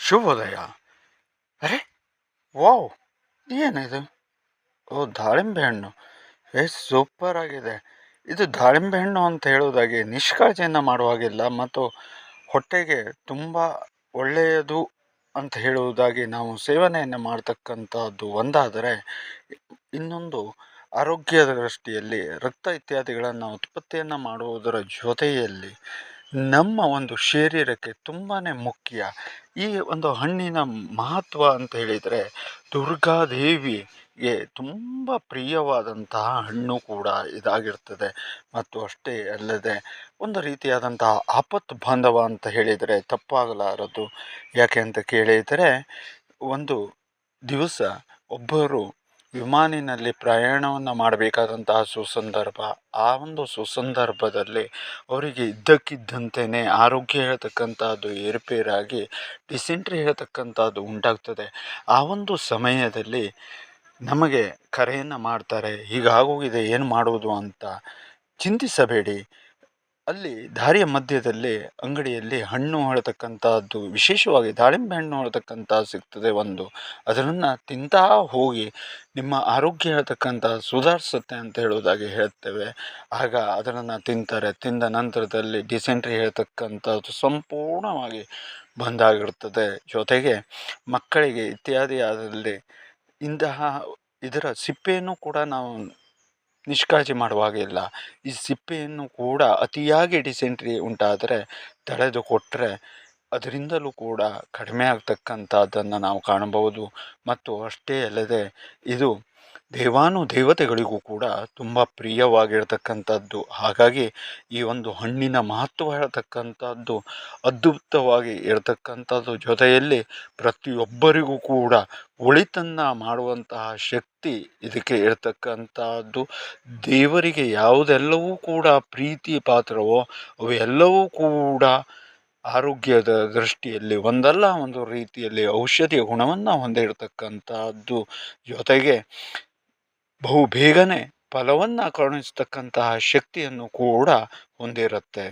ಶುಭೋದಯ. ಅರೆ ವಾವ್! ಏನಿದು? ಓ, ದಾಳಿಂಬೆ ಹಣ್ಣು. ಸೂಪರ್ ಆಗಿದೆ. ಇದು ದಾಳಿಂಬೆ ಹಣ್ಣು ಅಂತ ಹೇಳುವುದಾಗಿ ನಿಷ್ಕಾಳಜಿಯನ್ನು ಮಾಡುವಾಗಿಲ್ಲ, ಮತ್ತು ಹೊಟ್ಟೆಗೆ ತುಂಬ ಒಳ್ಳೆಯದು ಅಂತ ಹೇಳುವುದಾಗಿ ನಾವು ಸೇವನೆಯನ್ನು ಮಾಡ್ತಕ್ಕಂಥದ್ದು ಒಂದಾದರೆ, ಇನ್ನೊಂದು ಆರೋಗ್ಯದ ದೃಷ್ಟಿಯಲ್ಲಿ ರಕ್ತ ಇತ್ಯಾದಿಗಳನ್ನು ಉತ್ಪತ್ತಿಯನ್ನು ಮಾಡುವುದರ ಜೊತೆಯಲ್ಲಿ ನಮ್ಮ ಒಂದು ಶರೀರಕ್ಕೆ ತುಂಬಾ ಮುಖ್ಯ. ಈ ಒಂದು ಹಣ್ಣಿನ ಮಹತ್ವ ಅಂತ ಹೇಳಿದರೆ, ದುರ್ಗಾದೇವಿಗೆ ತುಂಬ ಪ್ರಿಯವಾದಂತಹ ಹಣ್ಣು ಕೂಡ ಇದಾಗಿರ್ತದೆ. ಮತ್ತು ಅಷ್ಟೇ ಅಲ್ಲದೆ ಒಂದು ರೀತಿಯಾದಂತಹ ಆಪತ್ತು ಬಾಂಧವ ಅಂತ ಹೇಳಿದರೆ ತಪ್ಪಾಗಲಾರದು. ಯಾಕೆ ಅಂತ ಕೇಳಿದರೆ, ಒಂದು ದಿವಸ ಒಬ್ಬರು ವಿಮಾನಿನಲ್ಲಿ ಪ್ರಯಾಣವನ್ನು ಮಾಡಬೇಕಾದಂತಹ ಸುಸಂದರ್ಭ. ಆ ಒಂದು ಸುಸಂದರ್ಭದಲ್ಲಿ ಅವರಿಗೆ ಇದ್ದಕ್ಕಿದ್ದಂತೆಯೇ ಆರೋಗ್ಯ ಹೇಳ್ತಕ್ಕಂಥದ್ದು ಏರುಪೇರಾಗಿ ಡಿಸೆಂಟ್ರಿ ಹೇಳ್ತಕ್ಕಂಥದ್ದು ಉಂಟಾಗ್ತದೆ. ಆ ಒಂದು ಸಮಯದಲ್ಲಿ ನಮಗೆ ಕರೆಯನ್ನು ಮಾಡ್ತಾರೆ, ಹೀಗಾಗೋಗಿದೆ, ಏನು ಮಾಡುವುದು ಅಂತ. ಚಿಂತಿಸಬೇಡಿ. ಅಲ್ಲಿ ದಾರಿಯ ಮಧ್ಯದಲ್ಲಿ ಅಂಗಡಿಯಲ್ಲಿ ಹಣ್ಣು ಹೇಳ್ತಕ್ಕಂಥದ್ದು, ವಿಶೇಷವಾಗಿ ದಾಳಿಂಬೆ ಹಣ್ಣು ಹೇಳ್ತಕ್ಕಂಥದ್ದು ಸಿಗ್ತದೆ. ಅದನ್ನು ತಿಂತಾ ಹೋಗಿ ನಿಮ್ಮ ಆರೋಗ್ಯ ಹೇಳ್ತಕ್ಕಂಥ ಸುಧಾರಿಸುತ್ತೆ ಅಂತ ಹೇಳುವುದಾಗಿ ಹೇಳ್ತೇವೆ. ಆಗ ಅದನ್ನು ತಿಂತಾರೆ. ತಿಂದ ನಂತರದಲ್ಲಿ ಡಿಸೆಂಟ್ರಿ ಹೇಳ್ತಕ್ಕಂಥದ್ದು ಸಂಪೂರ್ಣವಾಗಿ ಬಂದಾಗಿರ್ತದೆ. ಜೊತೆಗೆ ಮಕ್ಕಳಿಗೆ ಇತ್ಯಾದಿ ಆದಲ್ಲಿ ಇದರ ಸಿಪ್ಪೆಯನ್ನು ಕೂಡ ನಾವು ನಿಷ್ಕಾಳಜಿ ಮಾಡುವಾಗಿಲ್ಲ. ಈ ಸಿಪ್ಪೆಯನ್ನು ಕೂಡ ಅತಿಯಾಗಿ ಡಿಸೆಂಟ್ರಿ ಉಂಟಾದರೆ ತಡೆದುಕೊಟ್ಟರೆ ಅದರಿಂದಲೂ ಕೂಡ ಕಡಿಮೆ ಆಗ್ತಕ್ಕಂಥದ್ದನ್ನು ನಾವು ಕಾಣಬಹುದು. ಮತ್ತು ಅಷ್ಟೇ ಅಲ್ಲದೆ ಇದು ದೇವಾನುದೇವತೆಗಳಿಗೂ ಕೂಡ ತುಂಬ ಪ್ರಿಯವಾಗಿರ್ತಕ್ಕಂಥದ್ದು. ಹಾಗಾಗಿ ಈ ಒಂದು ಹಣ್ಣಿನ ಮಹತ್ವ ಹೇಳ್ತಕ್ಕಂಥದ್ದು ಅದ್ಭುತವಾಗಿ ಇರತಕ್ಕಂಥದ್ದು. ಜೊತೆಯಲ್ಲಿ ಪ್ರತಿಯೊಬ್ಬರಿಗೂ ಕೂಡ ಒಳಿತನ್ನು ಮಾಡುವಂತಹ ಶಕ್ತಿ ಇದಕ್ಕೆ ಇರತಕ್ಕಂಥದ್ದು. ದೇವರಿಗೆ ಯಾವುದೆಲ್ಲವೂ ಕೂಡ ಪ್ರೀತಿ ಪಾತ್ರವೋ ಅವೆಲ್ಲವೂ ಕೂಡ ಆರೋಗ್ಯದ ದೃಷ್ಟಿಯಲ್ಲಿ ಒಂದಲ್ಲ ಒಂದು ರೀತಿಯಲ್ಲಿ ಔಷಧಿಯ ಗುಣವನ್ನು ಹೊಂದಿರತಕ್ಕಂಥದ್ದು. ಜೊತೆಗೆ ಬಹು ಬೇಗನೆ ಫಲವನ್ನು ಕರುಣಿಸ್ತಕ್ಕಂತಹ ಶಕ್ತಿಯನ್ನು ಕೂಡ ಹೊಂದಿರುತ್ತೆ.